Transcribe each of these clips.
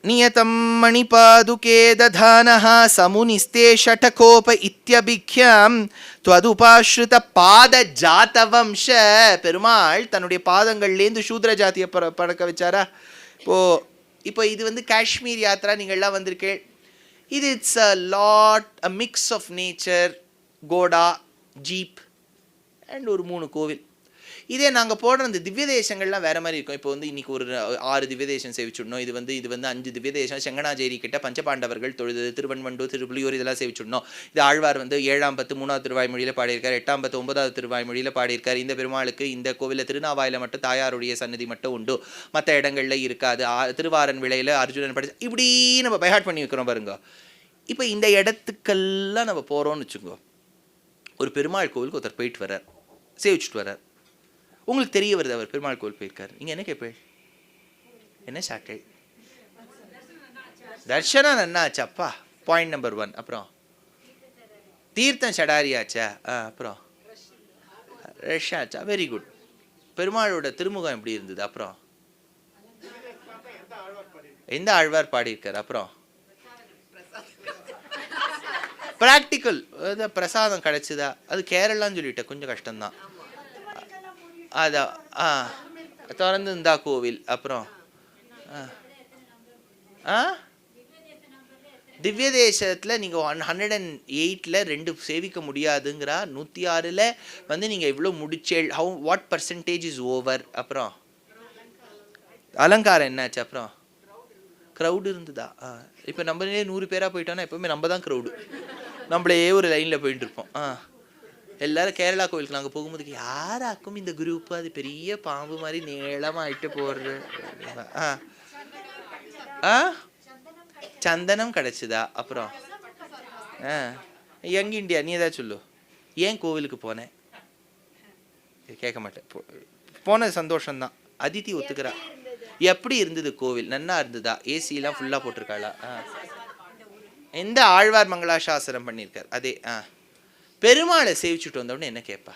நியதம் மணிபாதுகே ததானஹ சமுனிஸ்தே ஷடகோப இத்யபிக்யாம் த்வதுபாஸ்ருத பாத ஜாதவம்ச. பெருமாள் தன்னுடைய பாதங்கள்லேருந்து சூத்ர ஜாத்தியை பறக்க வச்சாரா? இப்போ இது காஷ்மீர் யாத்ரா நீங்கள்லாம் வந்திருக்கேள். இது it's a mix of nature, கோடா, ஜீப் அண்ட் ஒரு 3 கோவில். இதே நாங்கள் போடுற அந்த திவ்ய தேசங்கள்லாம் வேறு மாதிரி இருக்கும். இப்போ இன்றைக்கி ஒரு 6 திவ்ய தேசம் சேவிச்சுடணும். இது 5 திவ்ய தேசம். செங்கனாச்சேரி கிட்ட பஞ்சபாண்டவர்கள் தொழுது, திருவன்வண்டூர், திருப்புலியூர் இதெல்லாம் சேவிச்சுடணும். இது ஆழ்வார் 7ஆம் பத்து 3வது திருவாய்மொழியில் பாடியிருக்கார், 8ஆம் பத்து 9வது திருவாய்மொழியில் பாடியிருக்கார். இந்த பெருமாளுக்கு இந்த கோவிலில் திருநாவாயில் மட்டும் தாயாருடைய சன்னதி மட்டும் உண்டு, மற்ற இடங்களில் இருக்காது. திருவாரன் விளையில் அர்ஜுனன் படிச்சு இப்படி நம்ம பைஹாட் பண்ணி வைக்கிறோம் பாருங்க. இப்போ இந்த இடத்துக்கெல்லாம் நம்ம போகிறோம்னு வச்சுக்கோ. ஒரு பெருமாள் கோவிலுக்கு ஒருத்தர் போயிட்டு வர்றார், சேவிச்சுட்டு வர்றார். உங்களுக்கு தெரிய வருது அவர் பெருமாள் கோவில் போயிருக்காரு. நீங்கள் என்ன கேட்பேன்? என்ன சாக்கை? தர்ஷனம் நன்னாச்சாப்பா, பாயிண்ட் நம்பர் 1. அப்புறம் தீர்த்தம் சடாரியாச்சா? அப்புறம் ரஷ் ஆச்சா? Very good. பெருமாளோட திருமுகம் எப்படி இருந்தது? அப்புறம் எந்த ஆழ்வார் பாடியிருக்கார்? அப்புறம் ப்ராக்டிக்கல் பிரசாதம் கிடைச்சதா? அது கேரளான்னு சொல்லிட்டேன், கொஞ்சம் கஷ்டம்தான். அதான் திறந்து இருந்தா கோவில். அப்புறம் திவ்ய தேசத்தில் நீங்கள் 108ல் 2 சேவிக்க முடியாதுங்கிறா. 106ல் நீங்கள் எவ்வளோ முடிச்சேள்? What percentage is over? அப்புறம் அலங்காரம் என்னாச்சு? அப்புறம் க்ரௌடு இருந்ததா? இப்போ நம்மளே 100 பேராக போயிட்டோன்னா எப்போவுமே நம்ம தான் க்ரௌடு, நம்மளே ஒரு லைனில் போயிட்டு இருப்போம். எல்லாரும் கேரளா கோவிலுக்கு நாங்கள் போகும்போது யாராக்கும் இந்த குரூப்பு, அது பெரிய பாம்பு மாதிரி நீளமாயிட்டு போடுறது. சந்தனம் கிடைச்சதா? அப்புறம் யங் இண்டியா நீ ஏதாவது சொல்லு. ஏன் கோவிலுக்கு போனேன்? கேட்க மாட்டேன். போனது சந்தோஷம்தான். அதித்தி ஒத்துக்கிறா. எப்படி இருந்தது கோவில்? நன்னா இருந்ததா? ஏசிலாம் ஃபுல்லாக போட்டிருக்காளா? எந்த ஆழ்வார் மங்களாசாசனம் பண்ணியிருக்கார்? அதே பெருமாளை சேவிச்சுட்டு வந்தோடனே என்ன கேட்பா?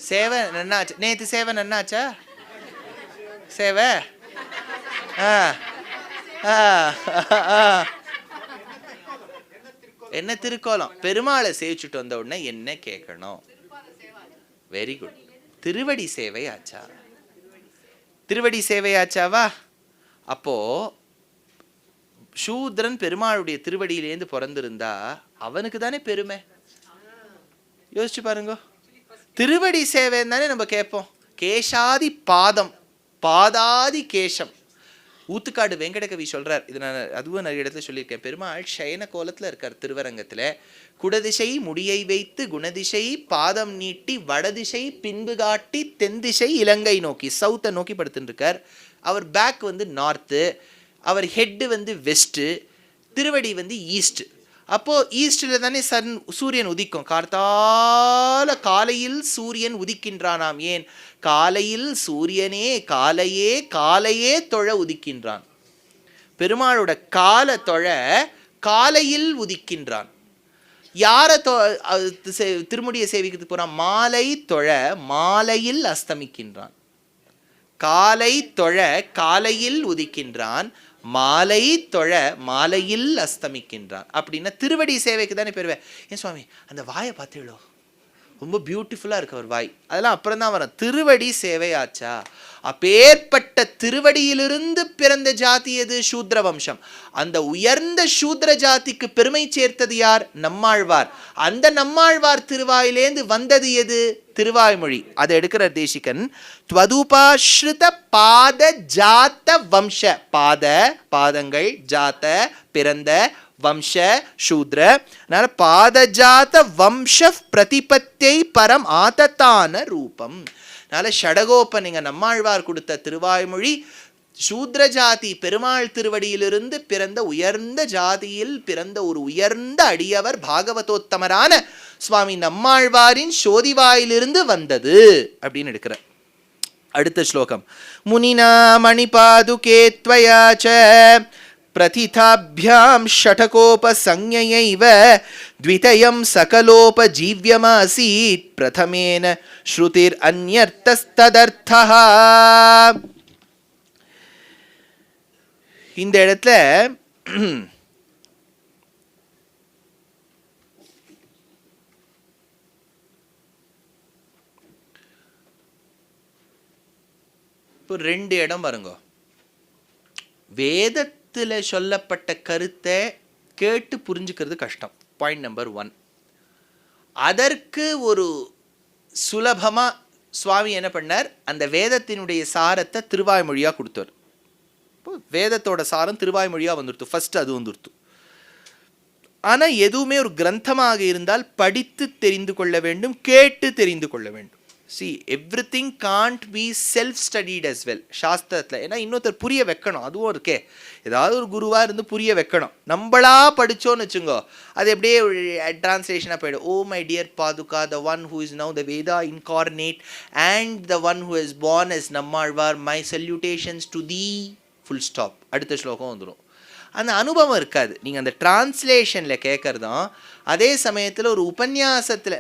சேவை நன்னாச்சா? நேற்று சேவை நன்னாச்சா? சேவை என்ன திருக்கோலம்? பெருமாளை சேவிச்சுட்டு வந்த உடனே என்ன கேட்கணும்? Very good. திருவடி சேவை ஆச்சா? திருவடி சேவை ஆச்சாவா? அப்போ சூத்ரன் பெருமாளுடைய திருவடியிலேருந்து பிறந்திருந்தா அவனுக்கு தானே பெருமை. யோசிச்சு பாருங்க. திருவடி சேவைன்னு தானே நம்ம கேட்போம். கேசாதி பாதம், பாதாதி கேசம். ஊத்துக்காடு வெங்கடகவி சொல்றார். இது நான் அதுவும் நிறைய இடத்துல சொல்லியிருக்கேன். பெருமாள் சயன கோலத்தில் இருக்கார் திருவரங்கத்தில். குடதிசை முடியை வைத்து குணதிசை பாதம் நீட்டி வடதிசை பின்பு காட்டி தென்திசை இலங்கை நோக்கி சவுத்தை நோக்கி படுத்துட்டு இருக்கார். அவர் பேக் நார்த்து, அவர் ஹெட்டு வெஸ்ட்டு, திருவடி ஈஸ்ட். அப்போது ஈஸ்டில் தானே சூரியன் உதிக்கும். காலையில் சூரியன் உதிக்கின்றானாம். ஏன்? காலையில் சூரியனே காலையே தொழ உதிக்கின்றான். பெருமாளோட கால தொழ காலையில் உதிக்கின்றான். யாரை திருமுடியை சேவிக்கிறதுக்கு போகிறான்? மாலை தொழ மாலையில் அஸ்தமிக்கின்றான். காலை தொழ காலையில் உதிக்கின்றான், மாலை தொழ மாலையில் அஸ்தமிக்கின்றான். அப்படின்னா திருவடி சேவைக்கு தானே பெறுவேன். ஏன் சுவாமி அந்த வாயை பார்த்தீங்களோ, ரொம்ப பியூட்டிஃபுல்லாக இருக்கு அவர் வாய், அதெல்லாம் அப்புறம் தான் வரும். திருவடி சேவையாச்சா? அப்பேற்பட்ட திருவடியிலிருந்து பிறந்த ஜாதி எது? சூத்ர வம்சம். அந்த உயர்ந்த சூத்ர ஜாதிக்கு பெருமை சேர்த்தது யார்? நம்மாழ்வார். அந்த நம்மாழ்வார் திருவாயிலேந்து வந்தது எது? திருவாய்மொழி. அதை எடுக்கிற தேசிகன். த்வதுபாஸ்ருத பாத ஜாத்த வம்ச. பாதங்கள், ஜாத்த பிறந்த, வம்ச சூத்ர. பாதஜாத வம்ச பிரதிபத்தை பரம் ஆதத்தான ரூபம். அதனால ஷடகோப்பன் இங்க நம்மாழ்வார் கொடுத்த திருவாய்மொழி சூத்ர ஜாதி பெருமாள் திருவடியிலிருந்து பிறந்த உயர்ந்த ஜாதியில் பிறந்த ஒரு உயர்ந்த அடியவர் பாகவதோத்தமரான சுவாமி நம்மாழ்வாரின் சோதிவாயிலிருந்து வந்தது அப்படின்னு எடுக்கிற. அடுத்த ஸ்லோகம். முனினா மணிபாதுகே த்வயாச்ச பிரதிதாபியாம் ஷடகோபசஞ்ஞயைவ த்விதயம் சகலோபஜீவ்யமாசீத் பிரதமேன ஸ்ருதிர் அன்யர்த்தஸ்ததர்த்தஹ. இந்த இடத்துல இப்போ 2 இடம் பாருங்க. வேதத்தில் சொல்லப்பட்ட கருத்தை கேட்டு புரிஞ்சுக்கிறது கஷ்டம். Point number 1. அதற்கு ஒரு சுலபமா சுவாமி என்ன பண்ணார், அந்த வேதத்தினுடைய சாரத்தை திருவாய்மொழியா கொடுத்தார். இப்போ வேதத்தோட சாரம் திருவாய்மொழியா வந்துடுத்து. ஃபர்ஸ்ட் அது வந்துடுத்து. ஆனா எதுவுமே ஒரு கிரந்தமாக இருந்தால் படித்து தெரிந்து கொள்ள வேண்டும், கேட்டு தெரிந்து கொள்ள வேண்டும். See, everything can't be self-studied as well. சாஸ்திரத்தில் ஏன்னா இன்னொருத்தர் புரிய வைக்கணும், அதுவும் இருக்கே. ஏதாவது ஒரு குருவாக இருந்து புரிய வைக்கணும். நம்மளா படித்தோன்னு வச்சுங்கோ, அது எப்படியே டிரான்ஸ்லேஷனாக போயிடும். ஓ my dear Paduka, the one who is now the Veda incarnate and the one who is born as Nammalvar, my salutations to the full stop. அடுத்த ஸ்லோகம் வந்துடும். அந்த அனுபவம் இருக்காது. நீங்கள் அந்த டிரான்ஸ்லேஷனில் கேட்குறதும் அதே சமயத்தில் ஒரு உபன்யாசத்தில்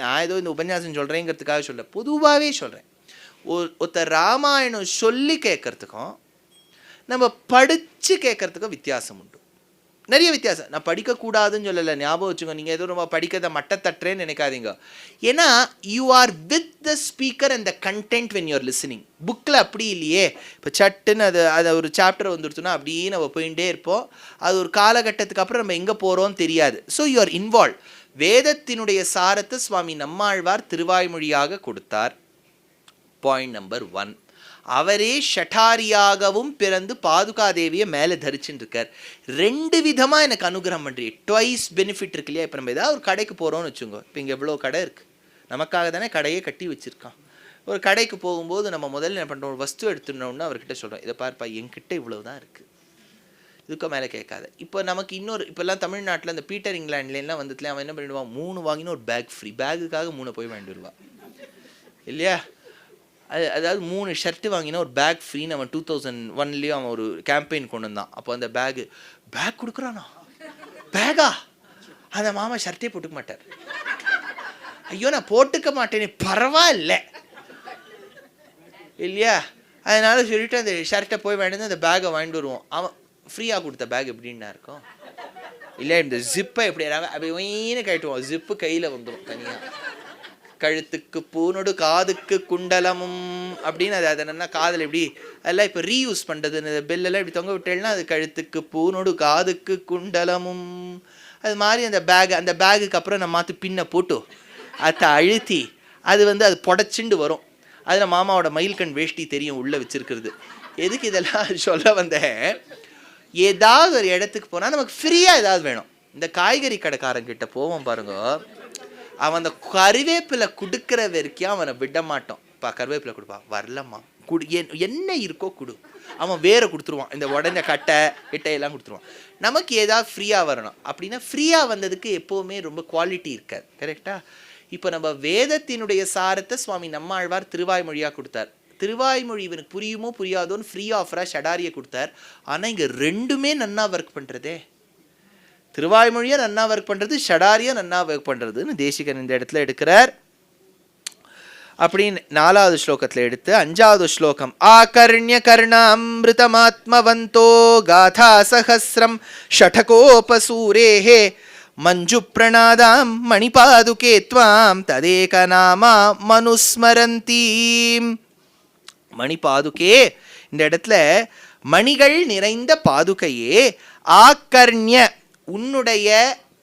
நான் ஏதோ இந்த உபன்யாசம் சொல்கிறேங்கிறதுக்காக சொல்ல, பொதுவாகவே சொல்கிறேன். ஒருத்தர் ராமாயணம் சொல்லி கேட்குறதுக்கும் நம்ம படித்து கேட்குறதுக்கும் வித்தியாசம் உண்டு. நிறைய வித்தியாசம். நான் படிக்கக்கூடாதுன்னு சொல்லலை, ஞாபகம் வச்சுக்கோ. நீங்கள் எதுவும் நம்ம படிக்கிறத மட்டத்தட்டுறேன்னு நினைக்காதீங்க. ஏன்னா you are with the speaker and the content when you're listening. புக்கில் அப்படி இல்லையே. இப்போ சட்டுன்னு அது ஒரு சாப்டர் வந்துடுச்சுன்னா அப்படியே நம்ம போயிட்டே இருப்போம். அது ஒரு காலகட்டத்துக்கு அப்புறம் நம்ம எங்கே போகிறோம்னு தெரியாது. So you are involve. வேதத்தினுடைய சாரத்தை சுவாமி நம்மாழ்வார் திருவாய்மொழியாக கொடுத்தார். Point number 1. அவரே ஷட்டாரியாகவும் பிறந்து பாதுகாதேவியை மேலே தரிச்சுட்டு இருக்கார். 2 விதமாக எனக்கு அனுகிரகம் பண்ணுறீ. ட்வைஸ் பெனிஃபிட் இருக்கு இல்லையா. இப்போ நம்ம ஏதாவது ஒரு கடைக்கு போகிறோம்னு வச்சுக்கோங்க. இப்போ இங்கே எவ்வளோ கடை இருக்குது, நமக்காக தானே கடையே கட்டி வச்சுருக்கான். ஒரு கடைக்கு போகும்போது நம்ம முதல்ல என்ன பண்ணுறோம், ஒரு வஸ்து எடுத்துனோம்னா அவர்கிட்ட சொல்கிறோம், இதை பார்ப்பா என்கிட்ட இவ்வளோ தான் இருக்குது, இதுக்கு மேலே கேட்காத. இப்போ நமக்கு இன்னொரு இப்போல்லாம் தமிழ்நாட்டில் அந்த பீட்டர் இங்கிலாண்ட்லாம் வந்ததுல அவன் என்ன பண்ணிடுவான், 3 வாங்கினா ஒரு பேக் ஃப்ரீ. பேகுக்காக 3 போய் வாங்கிட்டு வருவான் இல்லையா. அதாவது 3 ஷர்ட்டு வாங்கினா ஒரு பேக் ஃப்ரீன்னு அவன் 2001 அவன் ஒரு கேம்பெயின் கொண்டு வந்தான். அப்போ அந்த பேக் கொடுக்குறானா, பேகா, அந்த மாமா ஷர்ட்டே போட்டுக்க மாட்டார். ஐயோ நான் போட்டுக்க மாட்டேனே, பரவாயில்ல இல்லையா. அதனால சொல்லிட்டு அந்த ஷர்ட்டை போய் வாங்கிட்டு அந்த பேக்கை வாங்கிட்டு வருவோம். அவன் ஃப்ரீயாக கொடுத்த பேக் எப்படின்னா இருக்கும் இல்லை, இந்த ஜிப்பை எப்படி அப்படி ஒயின்னு கட்டுவோம், ஜிப்பு கையில் வந்துடும் தனியாக. கழுத்துக்கு பூனொடு காதுக்கு குண்டலமும் அப்படின்னு அது என்னன்னா காதில் எப்படி அதெல்லாம் இப்போ ரீயூஸ் பண்ணுறது. இந்த பெல்லெல்லாம் இப்படி தொங்க விட்டேன்னா அது கழுத்துக்கு பூனொடு காதுக்கு குண்டலமும். அது மாதிரி அந்த பேகுக்கு அப்புறம் நம்ம மாற்று பின்னை போட்டு அதை அழுத்தி அது அது புடச்சிண்டு வரும். அதில் மாமாவோட மயில்கண் வேஷ்டி தெரியும் உள்ளே வச்சிருக்கிறது. எதுக்கு இதெல்லாம் சொல்ல வந்தேன், ஏதாவது ஒரு இடத்துக்கு போனால் நமக்கு ஃப்ரீயாக ஏதாவது வேணும். இந்த காய்கறி கடைக்காரங்கிட்ட போவோம் பாருங்க, அவன் அந்த கருவேப்பிலை கொடுக்குற வரைக்கும் அவனை விட மாட்டோம். இப்போ கருவேப்பிலை கொடுப்பா, வரலம்மா குடு, என்ன இருக்கோ கொடு. அவன் வேற கொடுத்துருவான், இந்த உடனே கிட்டையெல்லாம் கொடுத்துருவான். நமக்கு ஏதாவது ஃப்ரீயாக வரணும் அப்படின்னா ஃப்ரீயாக வந்ததுக்கு எப்போவுமே ரொம்ப குவாலிட்டி இருக்காது. கரெக்டா. இப்போ நம்ம வேதத்தினுடைய சாரத்தை சுவாமி நம்மாழ்வார் திருவாய்மொழியாக கொடுத்தார். திருவாய்மொழி இவனுக்கு புரியுமோ புரியாதோன்னு ஃப்ரீ ஆஃபராக ஷடாரியை கொடுத்தார். ஆனால் இங்கே 2மே நன்னா ஒர்க் பண்ணுறதே. திருவாய்மொழியை நன்னா ஒர்க் பண்ணுறது, ஷடாரியை நன்னா ஒர்க் பண்ணுறதுன்னு தேசிகன் இந்த இடத்துல எடுக்கிறார். அப்படின்னு 4வது ஸ்லோகத்தில் எடுத்து 5வது ஸ்லோகம், ஆகர்ணிய கர்ணாமிருதமாத்மவந்தோ காதா சஹஸ்ரம் ஷடகோபசூரேஹே மஞ்சு பிரணாதாம் மணிபாதுகே த்வாம் ததேக நாமா மனுஸ்மரந்தீம். மணிபாதுகே இந்த இடத்துல மணிகள் நிறைந்த பாதுகையே, ஆகர்ணிய உன்னுடைய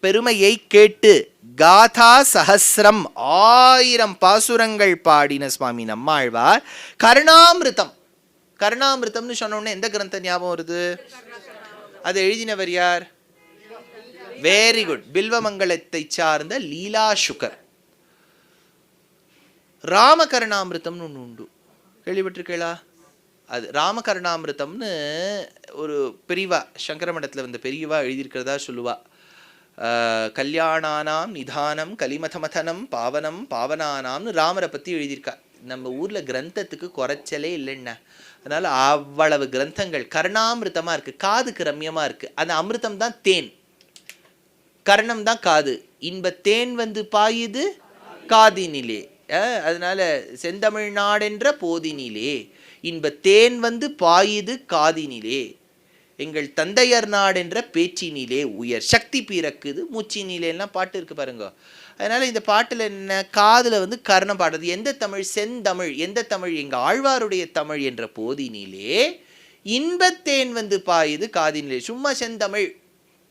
பெருமையை கேட்டு, காதா சஹஸ்ரம் 1000 பாசுரங்கள் பாடின சுவாமி நம்மாழ்வார். கருணாமிருதம், கருணாமிருதம்னு சொன்னோடனே எந்த கிரந்தம் ஞாபகம் வருது? அது எழுதினவர் யார்? வெரி குட், பில்வமங்கலத்தை சார்ந்த லீலா சுகர். ராமகருணாமிருதம்னு ஒன்று உண்டு, கேள்விப்பட்டிருக்கீங்களா? அது ராமகருணாமிருதம்னு ஒரு பெரியவா, சங்கரமடத்தில் வந்த பெரியவா எழுதியிருக்கிறதா சொல்லுவா. கல்யாணானாம் நிதானம் கலிமதமதனம் பாவனம் பாவனானாம்னு ராமரை பற்றி எழுதியிருக்கா. நம்ம ஊர்ல கிரந்தத்துக்கு குறைச்சலே இல்லைன்னா. அதனால அவ்வளவு கிரந்தங்கள் கர்ணாமிருத்தமா இருக்கு, காதுக்கு ரம்யமா இருக்கு. அந்த அமிர்தம் தான் தேன், கர்ணம் தான் காது. இன்ப தேன் வந்து பாயுது காதினிலே. அதனால செந்தமிழ்நாடென்ற போதினிலே இன்ப தேன் வந்து பாயுது காதினிலே, எங்கள் தந்தையர் நாடென்ற பேச்சினிலே உயர் சக்தி பிறக்குது மூச்சினிலேலாம் பாட்டு இருக்கு பாருங்க. அதனால இந்த பாட்டுல என்ன, காதுல வந்து கர்ணம் பாடுறது. எந்த தமிழ்? செந்தமிழ். எந்த தமிழ்? எங்க ஆழ்வாருடைய தமிழ் என்ற போதினிலே இன்பத்தேன் வந்து பாயுது காதினிலே. சும்மா செந்தமிழ்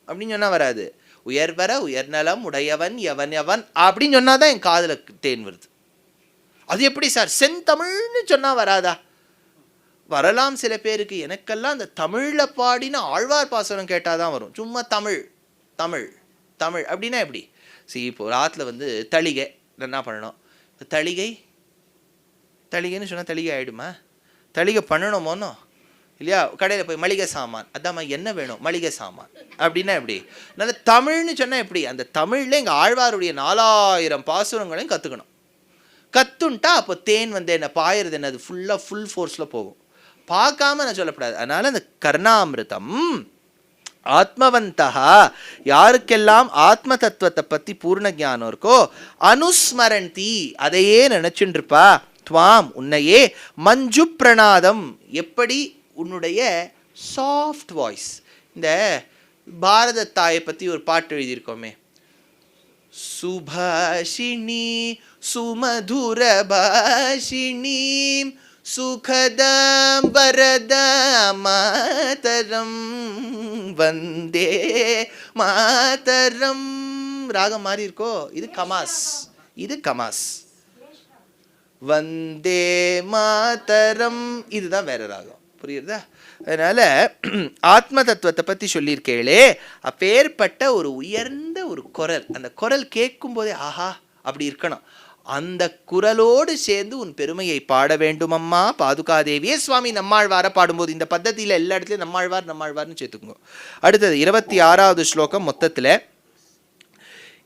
அப்படின்னு சொன்னா வராது. உயர்வர உயர்நலம் உடையவன் எவன் எவன் அப்படின்னு சொன்னாதான் என் காதுல தேன் வருது. அது எப்படி சார் செந்தமிழ்னு சொன்னா வராதா? வரலாம் சில பேருக்கு. எனக்கெல்லாம் அந்த தமிழில் பாடின ஆழ்வார் பாசுரம் கேட்டால் தான் வரும். சும்மா தமிழ் தமிழ் தமிழ் அப்படின்னா எப்படி? சரி, இப்போ ராத்தில் வந்து தளிகை என்ன பண்ணணும்? தளிகை தளிகைன்னு சொன்னால் தளிகை ஆகிடுமா? தளிகை பண்ணணுமோனோ இல்லையா? கடையில் போய் மளிகை சாமான், அதாம்மா என்ன வேணும்? மளிகை சாமான் அப்படின்னா எப்படி? நல்ல தமிழ்னு சொன்னால் எப்படி? அந்த தமிழில் எங்கள் ஆழ்வாருடைய 4000 பாசுரங்களையும் கற்றுக்கணும். கற்றுன்ட்டா அப்போ தேன் வந்து என்ன பாயிறது, என்ன அது ஃபுல்லாக ஃபுல் ஃபோர்ஸில் போகும். பார்க்காம நான் சொல்லப்படாது. அதனால அந்த கர்ணாமிருதம் ஆத்மவந்தா, யாருக்கெல்லாம் ஆத்ம தத்துவத்தை பத்தி பூர்ண ஞானம் இருக்கோ, அனுஸ்மரந்தி, அதையே நினைச்சுட்டு இருப்பா. துவாம், உன்னையே, மஞ்சு பிரணாதம், எப்படி உன்னுடைய சாஃப்ட் வாய்ஸ். இந்த பாரத தாயை பத்தி ஒரு பாட்டு எழுதியிருக்கோமே, சுபாஷினி சுமதுர பாஷினி சுகதம் வரதம் மாதரம் வந்தே மாதரம். ராகம் மாறி இருக்கோ, இது கமாஸ், இது கமாஸ். வந்தே மாதரம் இதுதான் வேற ராகம், புரியுறதா? அதனால ஆத்ம தத்துவத்தை பத்தி சொல்லியிருக்கேளே, அப்பேற்பட்ட ஒரு உயர்ந்த ஒரு குரல். அந்த குரல் கேட்கும் போதே ஆஹா அப்படி இருக்கணும். அந்த குரலோடு சேர்ந்து உன் பெருமையை பாட வேண்டும் அம்மா பாதுகாதேவியே. சுவாமி நம்மாழ்வார பாடும்போது இந்த பத்ததியில் எல்லா இடத்துலையும் நம்மாழ்வார் நம்மாழ்வார்னு சேர்த்துக்கோங்க. அடுத்தது 26வது ஸ்லோகம். மொத்தத்தில்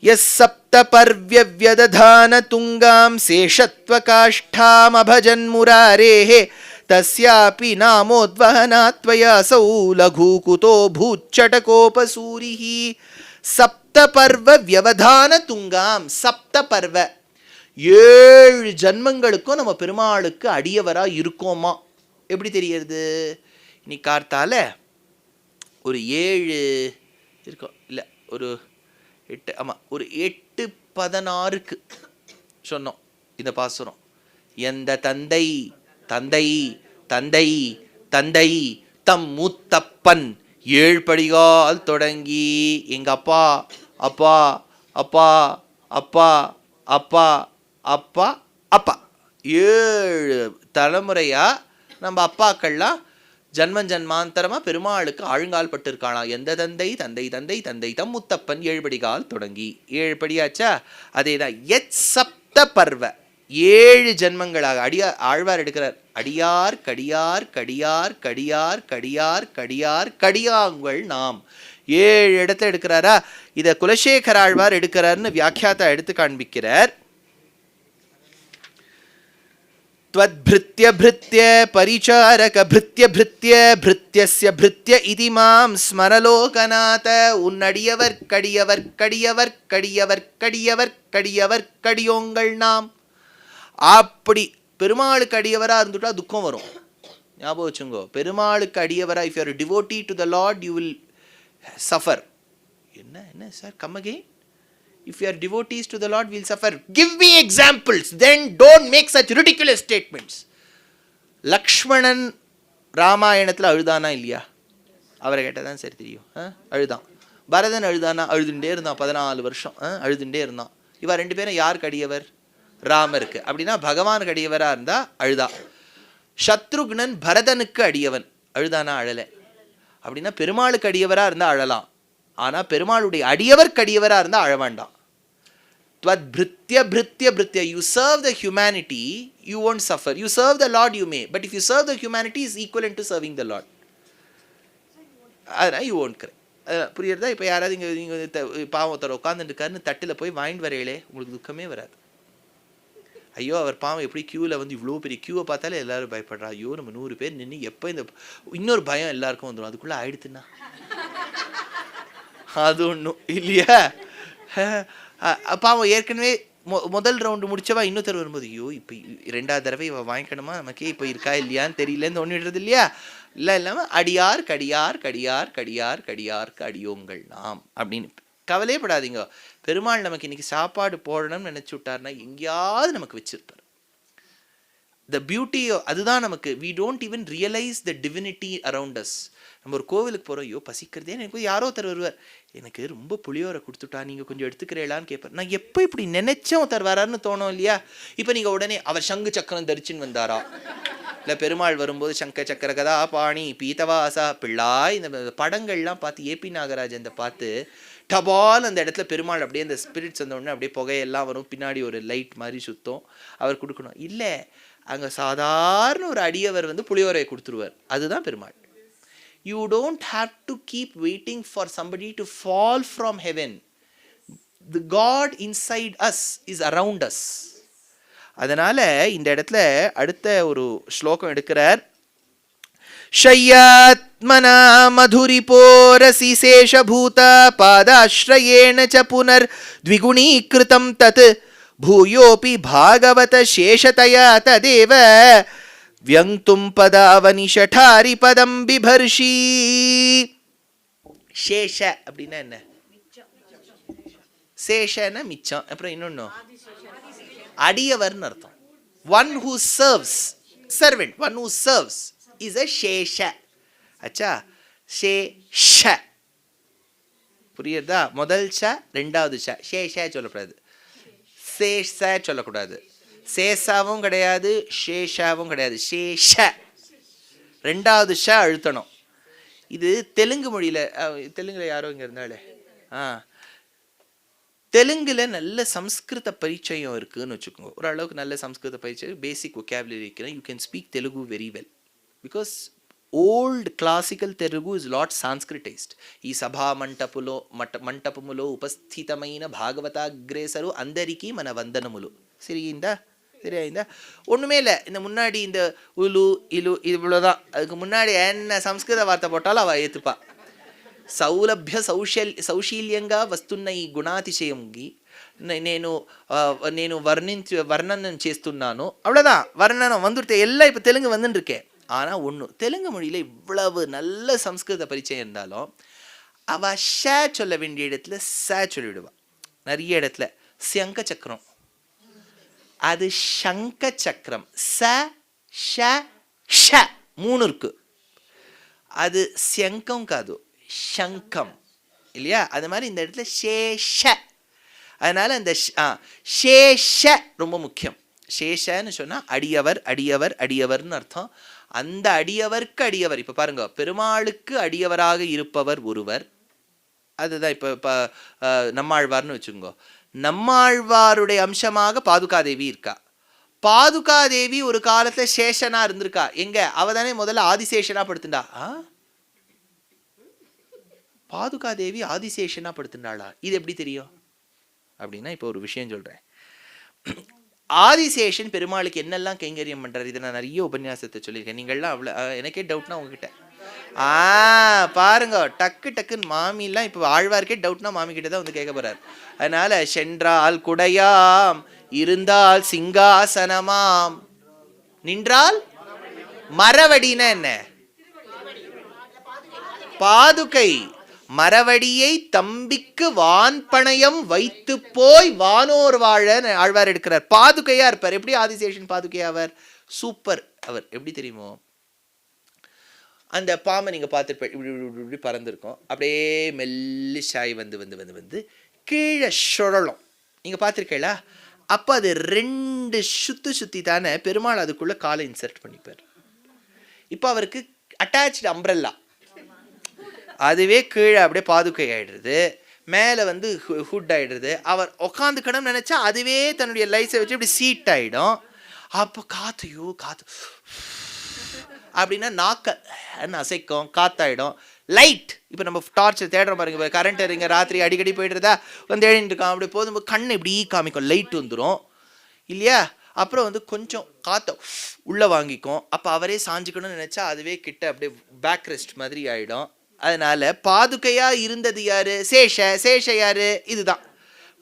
எஸ் சப்த பர்வ்யவ்யததான துங்காம் சேஷத்வ காஷ்டாம் அபஜன் முராரேஹே தஸ்யாபி நாமோத்வஹனாத்வயா சௌ லகு குதோ பூச்சடகோபசூரிஹி. சப்த பர்வ வியவதான துங்காம். சப்த பர்வ 7 ஜன்மங்களுக்கும் நம்ம பெருமாளுக்கு அடியவரா இருக்கோமா? எப்படி தெரியறது? இன்னைக்கு கார்த்தால ஒரு 7 இருக்கும், இல்லை ஒரு 8, ஆமாம் ஒரு 8:16க்கு சொன்னோம் இந்த பாசுரம். எந்த தந்தை தந்தை தந்தை தந்தை தம் மூத்தப்பன் 7 படிகால் தொடங்கி எங்க அப்பா அப்பா அப்பா அப்பா அப்பா அப்பா அப்பா 7 தலைமுறையா நம்ம அப்பாக்கள்லாம் ஜன்மன் ஜன்மாந்தரமா பெருமாளுக்கு ஆழுங்கால் பட்டு இருக்காளாம். எந்த தந்தை தந்தை தந்தை தந்தை தம் முத்தப்பன் 7 படிகால் தொடங்கி. 7 படியாச்சா? அதேதான். எத் சப்த பர்வ 7 ஜன்மங்களாக ஆழ்வார் எடுக்கிறார். அடியார் கடியார் கடியார் கடியார் கடியார் கடியார் கடியாங்கள் நாம் 7 இடத்த எடுக்கிறாரா? இதை குலசேகர ஆழ்வார் எடுக்கிறார்னு வியாக்கியாத்தா எடுத்து காண்பிக்கிறார். त्वद्भृत्य भृत्य परिचारक भृत्य भृत्य भृत्यस्य भृत्य इति मां स्मरलोकनाथ. उन्नडियवर कडियवर कडियवर कडियवर कडियवर कडियवर कडियोंगल நாம். அப்படி பெருமாளுக்கு அடியவரா இருந்துட்டா துக்கம் வரும். ஞாபகம் வச்சுங்கோ, பெருமாளுக்கு அடியவரா, if you are a devotee to the Lord you will suffer. என்ன sir, come again? If you are devotees to the Lord, we will suffer. Give me examples. Then don't make such ridiculous statements. Lakshmanan ராமாயணத்தில் அழுதானா இல்லையா? அவரை கேட்டதான் சரி தெரியும். அழுதான். பரதன் அழுதானா? அழுதுண்டே இருந்தான் 14 வருஷம். அழுதுண்டே இருந்தான். இவா 2 பேரும் யாருக்கு அடியவர்? ராமருக்கு. அப்படின்னா பகவானுக்கு அடியவரா இருந்தா அழுதா. சத்ருக்னன் பரதனுக்கு அடியவன், அழுதானா? அழலை. அப்படின்னா பெருமாளுக்கு அடியவரா இருந்தா அழலாம். ஆனா பெருமாளுடைய அடியவர் கடியவரா இருந்தா அழ வேண்டாம். Tvadbhritya bhritya bhritya. You serve the humanity, you won't suffer. You serve the Lord, you may. But if you serve the humanity, is equivalent to serving the Lord. அதனால் you won't cry. புரியுறதா? இப்போ யாராவது இங்கே பாவத்தோட உட்காந்துருக்காருன்னு தட்டில் போய் வாங்கிட்டு வரையிலே உங்களுக்கு துக்கமே வராது. ஐயோ அவர் பாவம் எப்படி க்யூவில் வந்து இவ்வளோ பெரிய க்யூவை பார்த்தாலே எல்லாரும் பயப்படுறா. ஐயோ நம்ம 100 பேர் நின்று எப்போ இந்த இன்னொரு பயம் எல்லாருக்கும் வந்துடும், அதுக்குள்ளே ஆயிடுத்துன்னா அது ஒன்றும் இல்லையா. பாவம் ஏற்கனவே முதல் ரவுண்டு முடிச்சவா இன்னொரு தடவை வரும்போது ஐயோ இப்போ 2வது தடவை இவ வாங்கிக்கணுமா, நமக்கே இப்போ இருக்கா இல்லையான்னு தெரியலன்னு தோணிடுறது இல்லையா. இல்லை இல்லாமல் அடியார் கடியார் கடியார் கடியார் கடியார்க்கு அடியோங்கள் நாம் அப்படின்னு கவலையப்படாதீங்க. பெருமாள் நமக்கு இன்னைக்கு சாப்பாடு போடணும்னு நினைச்சு விட்டார்னா எங்கேயாவது நமக்கு வச்சிருப்பார். த பியூட்டி அதுதான் நமக்கு. We don't even realise the divinity around us. நம்ம ஒரு கோவிலுக்கு போகிறோம், ஐயோ பசிக்கிறதே, எனக்கு யாரோ ஒருத்தர் வருவார், எனக்கு ரொம்ப புளியோரை கொடுத்துட்டா நீங்கள் கொஞ்சம் எடுத்துக்கிறீங்களான்னு கேட்பார். நான் எப்போ இப்படி நினைச்சேன் ஒருத்தர் வராருன்னு தோணும் இல்லையா. இப்போ நீங்கள் உடனே அவர் சங்கு சக்கரம் தரிச்சுன்னு வந்தாரா, இல்லை பெருமாள் வரும்போது சங்க சக்கர கதா பாணி பீத்தவாசா பிள்ளாய் இந்த படங்கள்லாம் பார்த்து ஏபி நாகராஜன் பார்த்து டபால் அந்த இடத்துல பெருமாள் அப்படியே அந்த ஸ்பிரிட்ஸ் வந்த உடனே அப்படியே புகையெல்லாம் வரும், பின்னாடி ஒரு லைட் மாதிரி சுத்தம், அவர் கொடுக்கணும். இல்லை அங்கே சாதாரண ஒரு அடியவர் வந்து புளியோரையை கொடுத்துருவார், அதுதான் Perumal. You don't have to keep waiting for somebody to fall from heaven. The God inside us is around us. அதனால இந்த இடத்துல அடுத்த ஒரு ஸ்லோகம் எடுக்கிறார். ஷய்யாத்மனா மதுரிபோரசி சேஷபூத பாதாஸ்ரயேண ச புனர் த்விகுணீக்ருதம் தத் பூயோபி பாகவத சேஷதயா ததேவ வியங்தும் பதாவனி ஷடாரி பதம் பிபர்ஷி. சேஷ அப்படின்னா என்ன? சேஷன மிச்சம், அப்புறம் இன்னொன்னு அடியவர்னு அர்த்தம். One who serves, servant, one who serves is a sesha. அச்சா சேஷ புரியுறதா? முதல் ஷ ரெண்டாவது ஷ, சேஷ சொல்லக்கூடாது, சேஷ சொல்லக்கூடாது, சேஷாவும் கிடையாது ஷேஷாவும் கிடையாது, சேஷ ரெண்டாவது ஷ அழுத்தணும். இது தெலுங்கு மொழியில், தெலுங்குல யாரோ இங்கே இருந்தாலே தெலுங்குல நல்ல சம்ஸ்கிருத பரிச்சயம் இருக்குன்னு வச்சுக்கோங்க. ஓரளவுக்கு நல்ல சம்ஸ்கிருத பரிச்சயம், பேசிக் ஒகேபுலரி இருக்குன்னா you can speak Telugu very well. Because old classical Telugu is lot Sanskritized. ఈ సభా మంటపములో ఉపస్థితమైన భాగవతాగ్రేసరు అందరికీ మన వందనములు. சரிங்களா? சரியாயிருந்தா ஒன்றுமே இல்லை. இந்த முன்னாடி இந்த உலு இலு இவ்வளோதான், அதுக்கு முன்னாடி என்ன சம்ஸ்கிருத வார்த்தை போட்டாலும் அவள் ஏற்றுப்பா. సౌలభ్య సౌశీల్యంగా వస్తున్న ఈ గుణాతిశయంకి నేను వర్ణనం చేస్తున్నాను, அவ்வளோதான். வர்ணனம் வந்துட்டு எல்லாம் இப்போ தெலுங்கு வந்துட்டு இருக்கேன். ஆனால் ஒன்று, தெலுங்கு மொழியில் இவ்வளவு நல்ல சம்ஸ்கிருத பரிச்சயம் இருந்தாலும் அவள் ஷ சொல்ல வேண்டிய இடத்துல ச சொல்லிவிடுவாள். நிறைய இடத்துல சங்க சக்கரம், அது சங்க சக்கரம், ச ஷ ஷ 3 இருக்கு. அது சங்கம் காது, சங்கம் இல்லையா? அது மாதிரி இந்த இடத்துல சேஷ. அதனால இந்த சேஷ ரொம்ப முக்கியம். சேஷன்னு சொன்னால் அடியவர், அடியவர், அடியவர்னு அர்த்தம். அந்த அடியவருக்கு அடியவர். இப்போ பாருங்க, பெருமாளுக்கு அடியவராக இருப்பவர் ஒருவர், அதுதான் இப்போ நம்மாழ்வார்னு வச்சுக்கோங்க. நம்மாழ்வாருடைய அம்சமாக பாதுகாதேவி இருக்கா. பாதுகாதேவி ஒரு காலத்துல சேஷனா இருந்திருக்கா. எங்க அவ தானே முதல்ல ஆதிசேஷனா படுத்துண்டா. பாதுகாதேவி ஆதிசேஷனா படுத்துண்டாளா? இது எப்படி தெரியும் அப்படின்னா, இப்போ ஒரு விஷயம் சொல்றேன். ஆதிசேஷன் பெருமாளுக்கு என்னெல்லாம் கைங்கரியம் பண்றாரு, இதை நான் நிறைய உபன்யாசத்தை சொல்லியிருக்கேன். நீங்கள்லாம் அவ்வளோ எனக்கே டவுட்னா உங்ககிட்ட பாருங்க, டக்கு டக்குன்னு மாமிலாம் இப்போ ஆழ்வார்க்கே டவுட்னா மாமி கிட்ட தான் வந்து கேட்க போறாரு. அதனால சென்றால் குடையாம், இருந்தால் சிங்காசனமாம், நின்றால் மரவடினா என்ன? பாதுகை. மரவடியை தம்பிக்கு வான்பணையம் வைத்து போய் வானோர் வாழ ஆழ்வார் எடுக்கிறார். பாதுகையா இருப்பார். எப்படி ஆதிசேஷன் பாதுகையா? அவர் சூப்பர். அவர் எப்படி தெரியுமோ, அந்த பாம்பை நீங்க பார்த்துட்டு இப்படி பறந்துருக்கோம், அப்படியே மெல்லிஷாய் வந்து வந்து வந்து வந்து கீழே சுழலும். நீங்க பார்த்துருக்கீங்களா? அப்போ அது 2 சுத்தி தானே பெருமாள் அதுக்குள்ள காலை இன்சர்ட் பண்ணிப்பார். இப்போ அவருக்கு அட்டாச்சு அம்ப்ரெல்லா, அதுவே கீழே அப்படியே பாதுகை ஆயிடுறது, மேலே வந்து ஹுட் ஆயிடுறது. அவர் உட்காந்துக்கணும்னு நினைச்சா அதுவே தன்னுடைய லைட்ஸை வச்சு இப்படி சீட் ஆயிடும். அப்போ காத்து அப்படின்னா நாக்க அசைக்கும், காத்தாயிடும். லைட், இப்போ நம்ம டார்ச் தேடுறோம் பாருங்க, இப்போ கரண்ட் இருங்க ராத்திரி அடிக்கடி போயிட்டுருதா வந்து எழுதிட்டு இருக்கான், அப்படி போதும்போது கண்ணு இப்படி காமிக்கும், லைட் வந்துடும் இல்லையா? அப்புறம் வந்து கொஞ்சம் காற்றை உள்ளே வாங்கிக்கும். அப்போ அவரே சாஞ்சிக்கணும்னு நினச்சா அதுவே கிட்ட அப்படியே பேக் ரெஸ்ட் மாதிரி ஆகிடும். அதனால பாதுகையாக இருந்தது யாரு? சேஷ யாரு? இதுதான்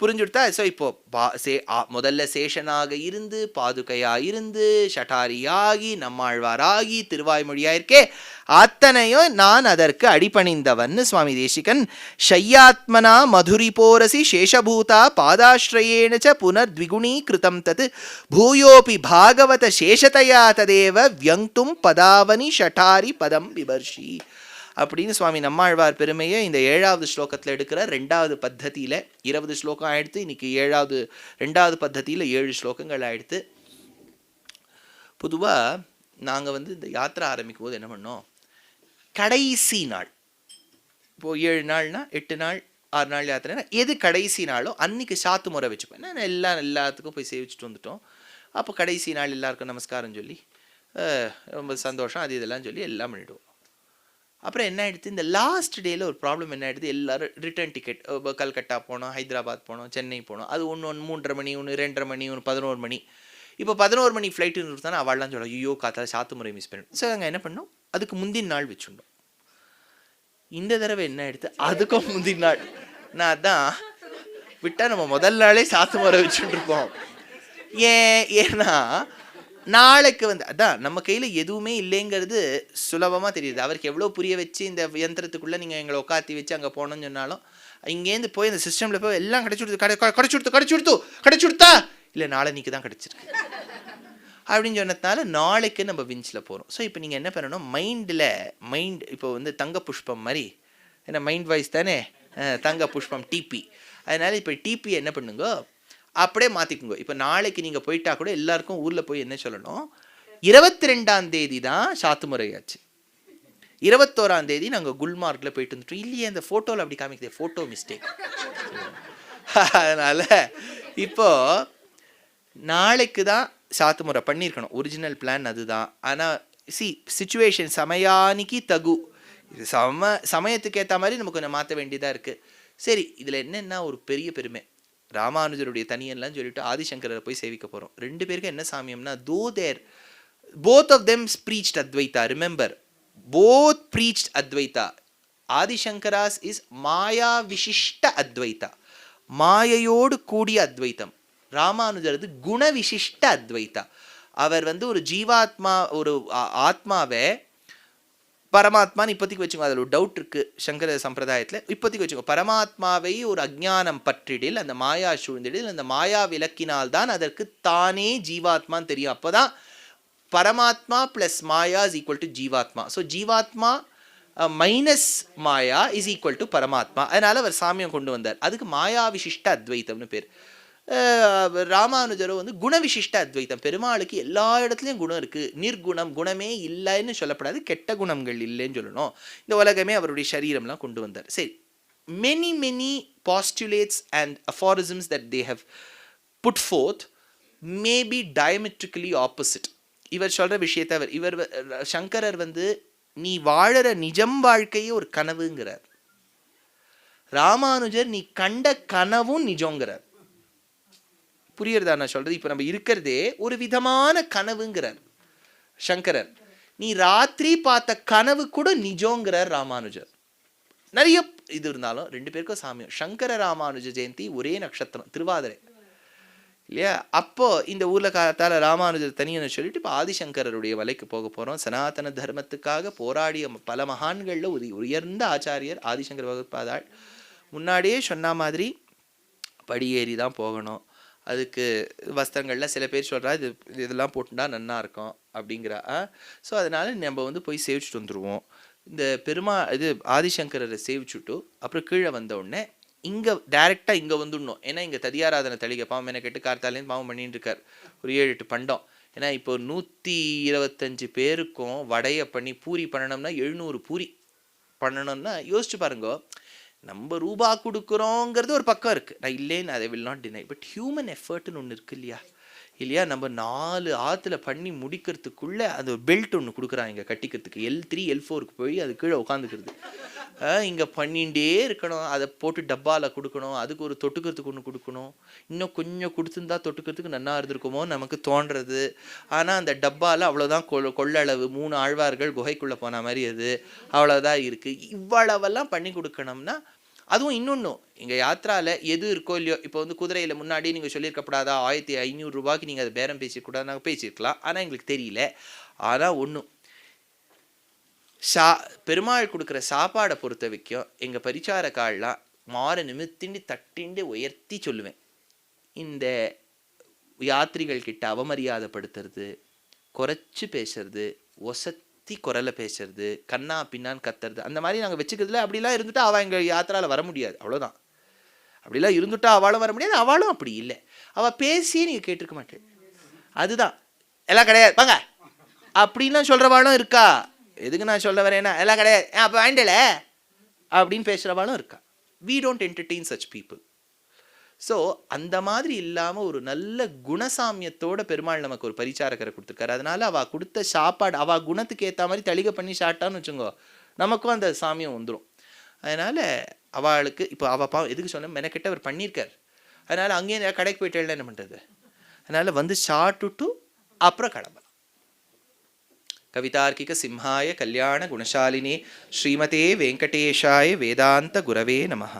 புரிஞ்சுடுத்தா? ஸோ இப்போ முதல்ல சேஷனாக இருந்து பாதுகையா இருந்து ஷட்டாரியாகி நம்மாழ்வாராகி திருவாய்மொழியாயிருக்கே, அத்தனையும் நான் அதற்கு அடிபணிந்தவன் சுவாமி தேசிகன். ஷய்யாத்மனா மதுரிபோரசி சேஷபூதா பாதாஸ்ரயேண ச புனர்த்விகுணீகிருதம் தத் பூயோபி பாகவத சேஷதயா ததேவ வியங்தும் பதாவனி ஷட்டாரி பதம் விபர்ஷி அப்படின்னு சுவாமி நம்மாழ்வார் பெருமையை இந்த 7வது ஸ்லோகத்தில் எடுக்கிற 2வது பத்ததியில் 20 ஸ்லோகம் ஆயிடுத்து. இன்னைக்கு 2வது பத்ததியில் 7 ஸ்லோகங்கள் ஆயிடுத்து. பொதுவாக நாங்கள் வந்து இந்த யாத்திரை ஆரம்பிக்கும் போது என்ன பண்ணோம், கடைசி நாள் இப்போது 7 நாள்னா 8 நாள் 6 நாள் யாத்திரைனா எது கடைசி நாளோ அன்னைக்கு சாத்து முறை வச்சுப்பேன். நான் எல்லாத்துக்கும் போய் சேவிச்சுட்டு வந்துட்டோம். அப்போ கடைசி நாள் எல்லாருக்கும் நமஸ்காரம் சொல்லி ரொம்ப சந்தோஷம் அது இதெல்லாம் சொல்லி எல்லாம் பண்ணிவிடுவோம். அப்புறம் என்ன ஆகிடுது, இந்த லாஸ்ட் டேயில் ஒரு ப்ராப்ளம் என்ன ஆகிடுது, எல்லோரும் ரிட்டர்ன் டிக்கெட் கல்கட்டா போனோம், ஹைதராபாத் போனோம், சென்னை போனோம். அது ஒன்று 3:30 மணி, 2:30 மணி, 11 மணி. இப்போ 11 மணி ஃப்ளைட்டுன்னு இருந்தால் அவள்லாம் சொல்ல ஐயோ காத்தால சாத்து முறை மிஸ் பண்ணிடும். ஸோ அங்கே என்ன பண்ணோம், அதுக்கு முந்தின நாள் வச்சுட்டோம். இந்த தடவை என்ன ஆகிடுது, அதுக்கும் முந்தின நாள். நான் அதான் விட்டால் நம்ம முதல் நாளே சாத்து முறை வச்சுட்டுருப்போம். ஏன்னா நாளைக்கு வந்து அதான் நம்ம கையில் எதுவுமே இல்லைங்கிறது சுலபமாக தெரியுது. அவருக்கு எவ்வளோ புரிய வச்சு இந்த யந்திரத்துக்குள்ளே நீங்கள் எங்களை உட்காத்தி வச்சு அங்கே போனோன்னு சொன்னாலும் இங்கேருந்து போய் இந்த சிஸ்டமில் போய் எல்லாம் கிடைச்சுடுத்தா இல்லை நாளைக்கு தான் கிடச்சிருக்கு அப்படின்னு சொன்னதுனால நாளைக்கு நம்ம விஞ்சில் போகிறோம். ஸோ இப்போ நீங்கள் என்ன பண்ணணும், மைண்ட் இப்போ வந்து தங்க புஷ்பம் மாதிரி, ஏன்னா மைண்ட் வாய்ஸ் தானே தங்க புஷ்பம் டிபி. அதனால் இப்போ டிபி என்ன பண்ணுங்க அப்படியே மாற்றிக்குங்க. இப்போ நாளைக்கு நீங்கள் போயிட்டா கூட எல்லாருக்கும் ஊரில் போய் என்ன சொல்லணும், 22ஆம் தேதி தான் சாத்து முறையாச்சு, 21ஆம் தேதி நாங்கள் குல்மார்க்கில் போயிட்டு வந்துட்டோம். இல்லையே அந்த ஃபோட்டோவில் அப்படி காமிக்குது, ஃபோட்டோ மிஸ்டேக். அதனால் இப்போது நாளைக்கு தான் சாத்து முறை பண்ணியிருக்கணும், ஒரிஜினல் பிளான் அதுதான். ஆனால் சிச்சுவேஷன் சமயானிக்கு தகு, இது சமயத்துக்கு ஏற்ற மாதிரி நமக்கு கொஞ்சம் மாற்ற வேண்டியதாக இருக்குது. சரி, இதில் என்னென்னா ஒரு பெரிய பெருமை, ராமானுஜருடைய தனியெல்லாம் சொல்லிட்டு ஆதிசங்கரை போய் சேவிக்க போகிறோம். 2 பேருக்கு என்ன சாமியம்னா, both of them preached Advaita. Remember, both preached Advaita. ஆதிசங்கராஸ் is மாயா விசிஷ்ட அத்வைதா, மாயையோடு கூடிய அத்வைத்தம். ராமானுஜரது குண விசிஷ்ட அத்வைதா. அவர் வந்து ஒரு ஜீவாத்மா, ஒரு ஆத்மாவை பரமாத்மான்னு இப்போதைக்கு வச்சுக்கோங்க. அதில் ஒரு டவுட் இருக்குது சங்கர சம்பிரதாயத்தில். இப்போதைக்கு வச்சுக்கோங்க, பரமாத்மாவை ஒரு அஜ்ஞானம் பற்றிடில், அந்த மாயா சூழ்ந்திடில், அந்த மாயா விளக்கினால் தான் அதற்கு தானே ஜீவாத்மான்னு தெரியும். அப்போ தான் பரமாத்மா plus Maya is equal to ஜீவாத்மா. ஸோ ஜீவாத்மா minus Maya is equal to பரமாத்மா. அதனால் அவர் சாமியம் கொண்டு வந்தார். அதுக்கு மாயா விசிஷ்ட அத்வைத்தம்னு பேர். ராமானுஜரோ வந்து குணவிசிஷ்ட அத்வைத்தம். பெருமாளுக்கு எல்லா இடத்துலையும் குணம் இருக்குது, நிர்குணம், குணமே இல்லைன்னு சொல்லப்படாது, கெட்ட குணங்கள் இல்லைன்னு சொல்லணும். இந்த உலகமே அவருடைய சரீரம்லாம் கொண்டு வந்தார். சரி, many postulates and aphorisms that they have put forth may be diametrically opposite. இவர் சொல்கிற விஷயத்தை இவர் சங்கரர் வந்து நீ வாழற நிஜம் வாழ்க்கையே ஒரு கனவுங்கிறார். ராமானுஜர் நீ கண்ட கனவும் நிஜங்கிறார். புரியுறதா நான் சொல்றது? இப்போ நம்ம இருக்கிறதே ஒரு விதமான கனவுங்கிறார் சங்கரர். நீ ராத்திரி பார்த்த கனவு கூட நிஜங்கிறார் ராமானுஜர். நிறைய இது இருந்தாலும் 2 பேருக்கும் சாமியம். சங்கர ராமானுஜ ஜெயந்தி ஒரே நட்சத்திரம், திருவாதிரை இல்லையா? அப்போ இந்த ஊர்ல காலத்தால் ராமானுஜர் தனியன்னு சொல்லிட்டு இப்போ ஆதிசங்கரருடைய வலைக்கு போக போகிறோம். சனாதன தர்மத்துக்காக போராடிய பல மகான்களில் உயர்ந்த ஆச்சாரியர் ஆதிசங்கர பகவத்பாதாள். முன்னாடியே சொன்ன மாதிரி படியேறி தான் போகணும். அதுக்கு வஸ்திரங்களில் சில பேர் சொல்கிறா இதெல்லாம் போட்டுட்டா நன்னா இருக்கும் அப்படிங்கிறா. ஸோ அதனால் நம்ம வந்து போய் சேவிச்சுட்டு வந்துடுவோம். இந்த இது ஆதிசங்கரரை சேவிச்சுட்டு அப்புறம் கீழே வந்த உடனே இங்கே டைரெக்டாக இங்கே வந்துடணும். ஏன்னா இங்கே ததியாராதனை தளிகை பாவம் என்ன கேட்டு கார்த்தாலேருந்து பாவம் பண்ணிட்டு இருக்கார் ஒரு 7-8 பண்டம். ஏன்னா இப்போ 125 பேருக்கும் வடையை பண்ணி பூரி பண்ணணும்னா 700 பூரி பண்ணணும்னா யோசிச்சு பாருங்க. நம்ம ரூபா கொடுக்குறோங்கிறது ஒரு பக்கம் இருக்குது, நான் இல்லைன்னு அதை will not deny. But human எஃபர்ட்னு ஒன்று இருக்கு இல்லையா? இல்லையா? நம்ம 4 ஆற்றுல பண்ணி முடிக்கிறதுக்குள்ளே அந்த ஒரு பெல்ட் ஒன்று கொடுக்குறாங்க கட்டிக்கிறதுக்கு. L3 L4க்கு போய் அது கீழே உட்காந்துக்கிறது. இங்கே பண்ணிகிட்டே இருக்கணும். அதை போட்டு டப்பாவில் கொடுக்கணும், அதுக்கு ஒரு தொட்டுக்கிறதுக்கு ஒன்று கொடுக்கணும். இன்னும் கொஞ்சம் கொடுத்துருந்தா தொட்டுக்கிறதுக்கு நல்லா இருந்திருக்குமோ நமக்கு தோன்றது. ஆனால் அந்த டப்பாவில் அவ்வளோதான் கொள்ளளவு. 3 ஆழ்வார்கள் குகைக்குள்ளே போன மாதிரி அது அவ்வளோதான் இருக்குது. இவ்வளவெல்லாம் பண்ணி கொடுக்கணும்னா, அதுவும் இன்னொன்றும் எங்கள் யாத்திராவில் எது இருக்கோ இல்லையோ, இப்போ வந்து குதிரையில் முன்னாடி நீங்கள் சொல்லியிருக்கப்படாதா 1500 ரூபாய்க்கு நீங்கள் அதை பேரம் பேசிக்கூடாது, நாங்கள் பேசியிருக்கலாம். ஆனால் எங்களுக்கு தெரியல. ஆனால் ஒன்றும் பெருமாள் கொடுக்குற சாப்பாடை பொறுத்த வரைக்கும் எங்கள் பரிச்சாரக்கால்லாம் மாற நிமித்திண்டி தட்டிண்டு உயர்த்தி சொல்லுவேன். இந்த யாத்திரிகள் கிட்ட அவமரியாதைப்படுத்துறது, குறைச்சி பேசுறது, ஒசத்தி குரலை பேசுறது, கண்ணா பின்னான்னு கத்துறது, அந்த மாதிரி நாங்கள் வச்சுக்கிறதுல. அப்படிலாம் இருந்துட்டா அவள் எங்கள் யாத்திராவில் வர முடியாது, அவ்வளோதான். அப்படிலாம் இருந்துட்டா அவளும் வர முடியாது. அவளும் அப்படி இல்லை. அவள் பேசியே நீங்கள் கேட்டிருக்க மாட்டேன். அதுதான் எல்லாம் கிடையாது வாங்க அப்படின்லாம் சொல்கிறவாளும் இருக்கா. எதுக்கு நான் சொல்ல வரேன்னா, எல்லாம் கிடையாது அப்போ வேண்டல அப்படின்னு பேசுகிறவாளும் இருக்கா. we don't entertain such people. So அந்த மாதிரி இல்லாமல் ஒரு நல்ல குணசாமியத்தோட பெருமாள் நமக்கு ஒரு பரிச்சாரக்கரை கொடுத்துருக்காரு. அதனால அவள் கொடுத்த சாப்பாடு அவள் குணத்துக்கு ஏற்ற மாதிரி தளிகை பண்ணி சாப்பிட்டான்னு வச்சுங்கோ, நமக்கும் அந்த சாமியம் வந்துடும். அதனால் அவளுக்கு இப்போ அவள் எதுக்கு சொன்ன மெனக்கிட்ட அவர் பண்ணியிருக்கார். அதனால் அங்கேயும் கடைக்கு போயிட்டு என்ன பண்ணுறது, அதனால் வந்து சாப்பிட்டுட்டு அப்புறம் கிளம்பலாம். கவிதார்க்கிக சிம்ஹாய கல்யாண குணசாலினே ஸ்ரீமதே வெங்கடேஷாய வேதாந்த குரவே நமஹ.